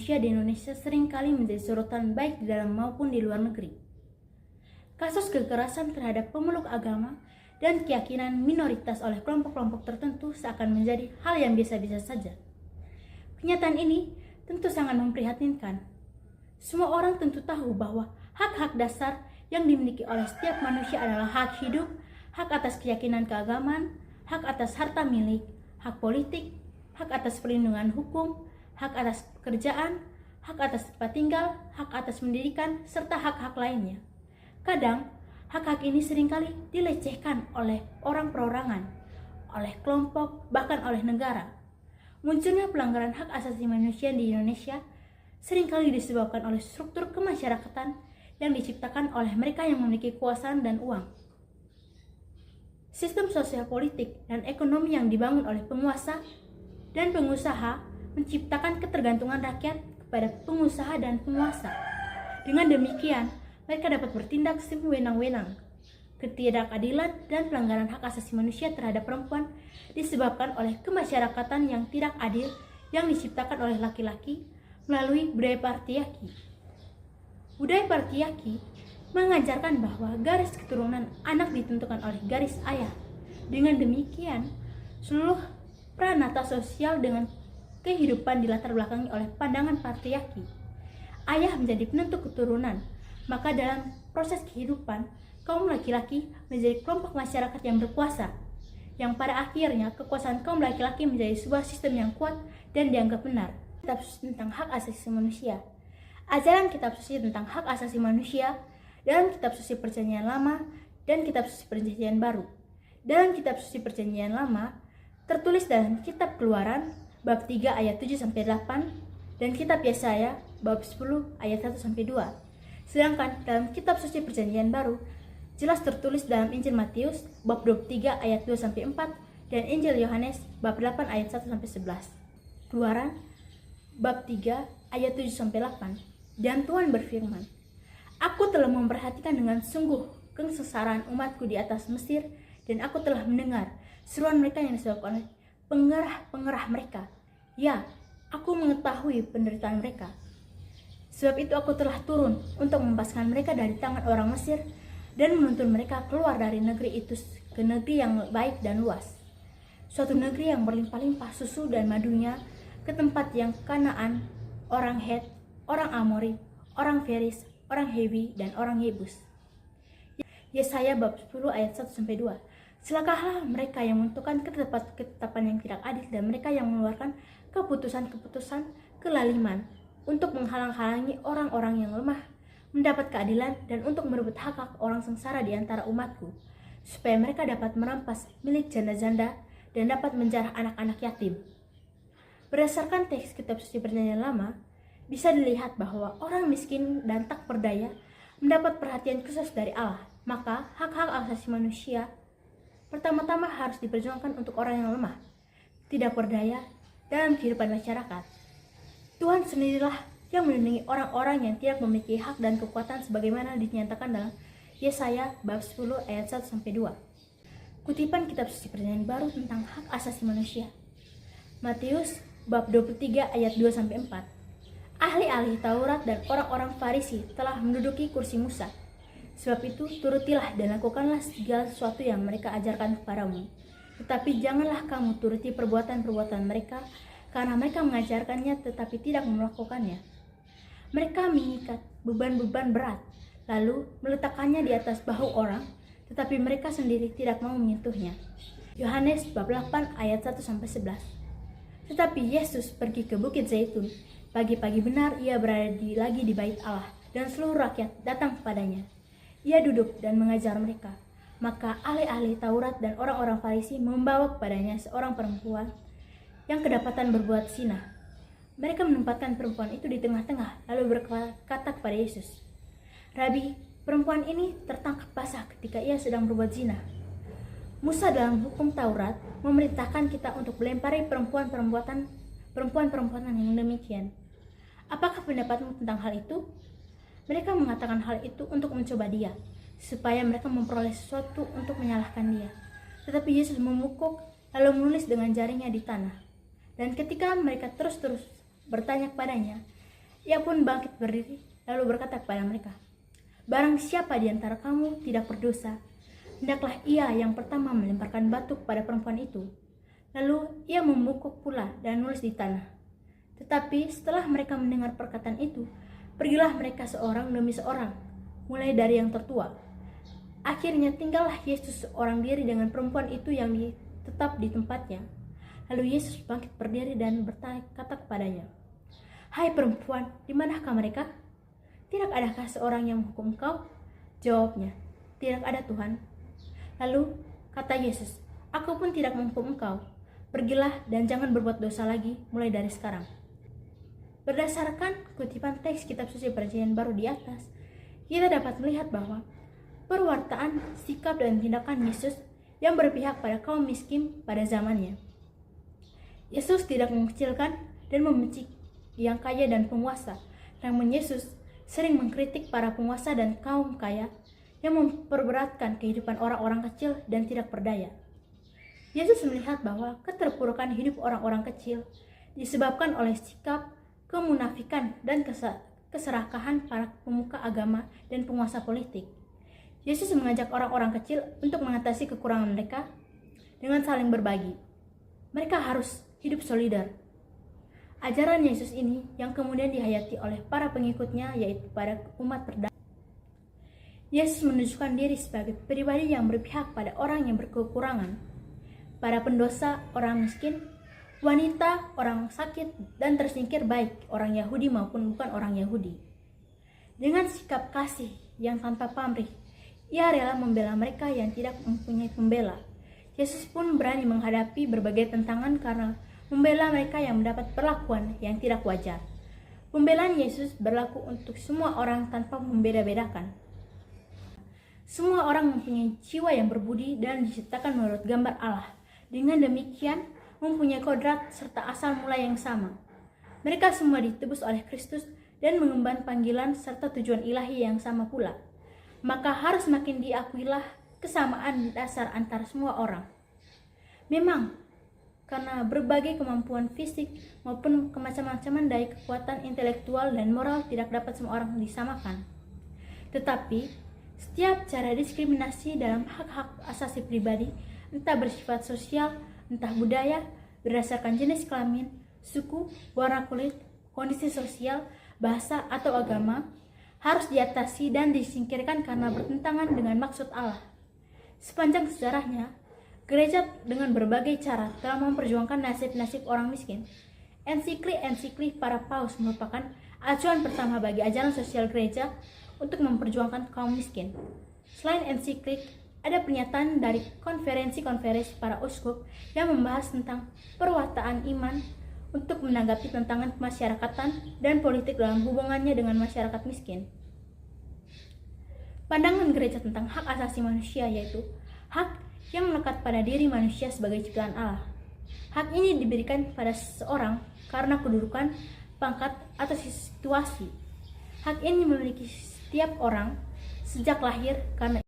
manusia di Indonesia seringkali menjadi sorotan baik di dalam maupun di luar negeri. Kasus kekerasan terhadap pemeluk agama dan keyakinan minoritas oleh kelompok-kelompok tertentu seakan menjadi hal yang biasa-biasa saja. Kenyataan ini tentu sangat memprihatinkan. Semua orang tentu tahu bahwa hak-hak dasar yang dimiliki oleh setiap manusia adalah hak hidup, hak atas keyakinan keagamaan, hak atas harta milik, hak politik, hak atas perlindungan hukum, hak atas pekerjaan, hak atas tempat tinggal, hak atas pendidikan, serta hak-hak lainnya. Kadang, hak-hak ini seringkali dilecehkan oleh orang perorangan, oleh kelompok, bahkan oleh negara. Munculnya pelanggaran hak asasi manusia di Indonesia seringkali disebabkan oleh struktur kemasyarakatan yang diciptakan oleh mereka yang memiliki kekuasaan dan uang. Sistem sosial politik dan ekonomi yang dibangun oleh penguasa dan pengusaha menciptakan ketergantungan rakyat kepada pengusaha dan penguasa. Dengan demikian, mereka dapat bertindak sewenang-wenang. Ketidakadilan dan pelanggaran hak asasi manusia terhadap perempuan disebabkan oleh kemasyarakatan yang tidak adil yang diciptakan oleh laki-laki melalui budaya patriarki. Budaya patriarki mengajarkan bahwa garis keturunan anak ditentukan oleh garis ayah. Dengan demikian, seluruh pranata sosial dengan kehidupan dilatar belakangi oleh pandangan patriarki. Ayah menjadi penentu keturunan, maka dalam proses kehidupan, kaum laki-laki menjadi kelompok masyarakat yang berkuasa, yang pada akhirnya kekuasaan kaum laki-laki menjadi sebuah sistem yang kuat dan dianggap benar. Kitab suci tentang hak asasi manusia. Ajaran kitab suci tentang hak asasi manusia dalam kitab suci Perjanjian Lama dan kitab suci Perjanjian Baru. Dalam kitab suci Perjanjian Lama tertulis dalam kitab Keluaran bab 3 ayat 7-8 dan kitab Yesaya bab 10 ayat 1-2. Sedangkan dalam kitab suci Perjanjian Baru jelas tertulis dalam Injil Matius bab 23 ayat 2-4 dan Injil Yohanes bab 8 ayat 1-11. Keluaran bab 3 ayat 7-8. Dan Tuhan berfirman, "Aku telah memperhatikan dengan sungguh kesengsaraan umatku di atas Mesir, dan aku telah mendengar seruan mereka yang disebabkan oleh pengerah-pengerah mereka. Ya, aku mengetahui penderitaan mereka. Sebab itu aku telah turun untuk membebaskan mereka dari tangan orang Mesir dan menuntun mereka keluar dari negeri itu ke negeri yang baik dan luas, suatu negeri yang berlimpah-limpah susu dan madunya, ke tempat yang Kanaan, orang Het, orang Amori, orang Feris, orang Hewi, dan orang Yebus." Yesaya bab 10 ayat 1-2. Celakalah mereka yang menentukan ketetapan yang tidak adil dan mereka yang mengeluarkan keputusan-keputusan kelaliman untuk menghalang-halangi orang-orang yang lemah mendapat keadilan dan untuk merebut hak-hak orang sengsara di antara umatku, supaya mereka dapat merampas milik janda-janda dan dapat menjarah anak-anak yatim. Berdasarkan teks kitab suci Perjanjian Lama, bisa dilihat bahwa orang miskin dan tak berdaya mendapat perhatian khusus dari Allah. Maka hak-hak asasi manusia pertama-tama harus diperjuangkan untuk orang yang lemah, tidak berdaya dalam kehidupan masyarakat. Tuhan sendirilah yang melindungi orang-orang yang tidak memiliki hak dan kekuatan sebagaimana dinyatakan dalam Yesaya bab 10 ayat 1-2. Kutipan kitab suci Perjanjian Baru tentang hak asasi manusia. Matius bab 23 ayat 2-4. Ahli-ahli Taurat dan orang-orang Farisi telah menduduki kursi Musa. Sebab itu turutilah dan lakukanlah segala sesuatu yang mereka ajarkan kepadamu. Tetapi janganlah kamu turuti perbuatan-perbuatan mereka, karena mereka mengajarkannya tetapi tidak melakukannya. Mereka mengikat beban-beban berat, lalu meletakkannya di atas bahu orang, tetapi mereka sendiri tidak mau menyentuhnya. Yohanes bab 8 ayat 1-11. Tetapi Yesus pergi ke Bukit Zaitun. Pagi-pagi benar ia berada lagi di bait Allah, dan seluruh rakyat datang kepadanya. Ia duduk dan mengajar mereka. Maka ahli-ahli Taurat dan orang-orang Farisi membawa kepadanya seorang perempuan yang kedapatan berbuat zina. Mereka menempatkan perempuan itu di tengah-tengah, lalu berkata kepada Yesus, "Rabi, perempuan ini tertangkap basah ketika ia sedang berbuat zina. Musa dalam hukum Taurat memerintahkan kita untuk melempari perempuan-perempuan yang demikian. Apakah pendapatmu tentang hal itu?" Mereka mengatakan hal itu untuk mencoba dia, supaya mereka memperoleh sesuatu untuk menyalahkan dia. Tetapi Yesus memukuk lalu menulis dengan jarinya di tanah. Dan ketika mereka terus bertanya kepadanya, Ia pun bangkit berdiri, lalu berkata kepada mereka, "Barang siapa di antara kamu tidak berdosa, hendaklah ia yang pertama melemparkan batu kepada perempuan itu." Lalu ia membungkuk pula dan menulis di tanah. Tetapi setelah mereka mendengar perkataan itu, pergilah mereka seorang demi seorang, mulai dari yang tertua. Akhirnya tinggallah Yesus seorang diri dengan perempuan itu yang tetap di tempatnya. Lalu Yesus bangkit berdiri dan berkata kepadanya, "Hai perempuan, di manakah mereka? Tidak adakah seorang yang menghukum engkau?" Jawabnya, "Tidak ada, Tuhan." Lalu kata Yesus, "Aku pun tidak menghukum engkau. Pergilah dan jangan berbuat dosa lagi mulai dari sekarang." Berdasarkan kutipan teks kitab suci Perjanjian Baru di atas, kita dapat melihat bahwa perwartaan, sikap, dan tindakan Yesus yang berpihak pada kaum miskin pada zamannya. Yesus tidak mengecilkan dan membenci yang kaya dan penguasa, namun Yesus sering mengkritik para penguasa dan kaum kaya yang memperberatkan kehidupan orang-orang kecil dan tidak berdaya. Yesus melihat bahwa keterpurukan hidup orang-orang kecil disebabkan oleh sikap, kemunafikan, dan keserakahan para pemuka agama dan penguasa politik. Yesus mengajak orang-orang kecil untuk mengatasi kekurangan mereka dengan saling berbagi. Mereka harus hidup solidar. Ajaran Yesus ini yang kemudian dihayati oleh para pengikutnya, yaitu pada umat perdana. Yesus menunjukkan diri sebagai pribadi yang berpihak pada orang yang berkekurangan, para pendosa, orang miskin, wanita, orang sakit, dan tersingkir, baik orang Yahudi maupun bukan orang Yahudi. Dengan sikap kasih yang tanpa pamrih, ia rela membela mereka yang tidak mempunyai pembela. Yesus pun berani menghadapi berbagai tantangan karena membela mereka yang mendapat perlakuan yang tidak wajar. Pembelaan Yesus berlaku untuk semua orang tanpa membeda-bedakan. Semua orang mempunyai jiwa yang berbudi dan diciptakan menurut gambar Allah. Dengan demikian, mempunyai kodrat serta asal mula yang sama. Mereka semua ditebus oleh Kristus dan mengemban panggilan serta tujuan ilahi yang sama pula. Maka harus makin diakuilah kesamaan dasar antara semua orang. Memang, karena berbagai kemampuan fisik maupun kemacam-macaman daya kekuatan intelektual dan moral tidak dapat semua orang disamakan. Tetapi, setiap cara diskriminasi dalam hak-hak asasi pribadi, entah bersifat sosial, entah budaya, berdasarkan jenis kelamin, suku, warna kulit, kondisi sosial, bahasa, atau agama, harus diatasi dan disingkirkan karena bertentangan dengan maksud Allah. Sepanjang sejarahnya, gereja dengan berbagai cara telah memperjuangkan nasib-nasib orang miskin. Ensiklik para paus merupakan acuan pertama bagi ajaran sosial gereja untuk memperjuangkan kaum miskin. Selain ensiklik, ada pernyataan dari konferensi-konferensi para uskup yang membahas tentang perwataan iman untuk menanggapi tantangan kemasyarakatan dan politik dalam hubungannya dengan masyarakat miskin. Pandangan gereja tentang hak asasi manusia yaitu hak yang melekat pada diri manusia sebagai ciptaan Allah. Hak ini diberikan pada seseorang karena kedudukan, pangkat, atau situasi. Hak ini memiliki setiap orang sejak lahir karena